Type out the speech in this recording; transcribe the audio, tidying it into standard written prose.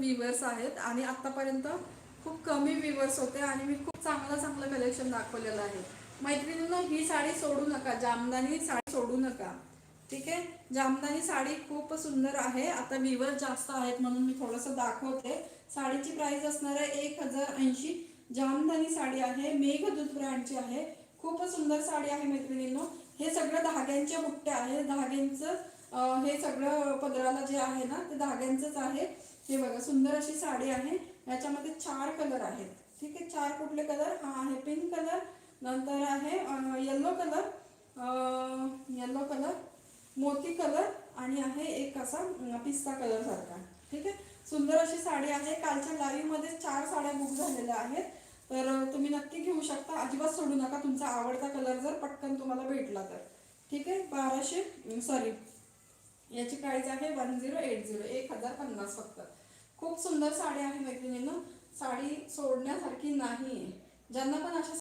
Viewers आहेत आणि आतापर्यंत खूप कमी व्ह्यूवर्स होते आणि मी खूप चांगलं कलेक्शन दाखवलेलं आहे. मैत्रिणींनो, ही साडी सोडू नका, जामदानी साडी सोडू नका. ठीक आहे, जामदानी साडी खूप सुंदर आहे. आता व्ह्यूवर्स जास्त आहेत म्हणून मी थोडंसं दाखवते. साडीची प्राइस असणार आहे 1080. जामदानी साडी आहे, मेघदूत ब्रँडची आहे. खूप सुंदर साडी आहे मैत्रिणींनो. हे सगळं धाग्यांच्या बुट्ट्या आहे, धाग्यांचं हे सगळं पदराला जे आहे ना ते धाग्यांचंच आहे. हे बघा, सुंदर अशी साडी आहे. याच्यामध्ये 4 कलर आहेत. ठीक आहे, 4 कुठले कलर? हा आहे पिंक कलर, नंतर आहे येलो कलर, मोती कलर आणि आहे एक असा पिस्ता कलर सारखा. ठीक आहे, सुंदर अशी साडी आहे. कालच्या लाईव्ह मध्ये 4 साड्या बुक झालेल्या आहेत, तर तुम्ही नक्की घेऊ शकता. अजिबात सोडू नका तुमचा आवडता कलर जर पटकन तुम्हाला भेटला तर. ठीक आहे, 1200 सॉरी याची प्राइस आहे 1050 फक्त. खूप सुंदर साडी आहे मैत्रिणींनो, साडी सोडण्यासारखी नाही. ज्यांना पण अशा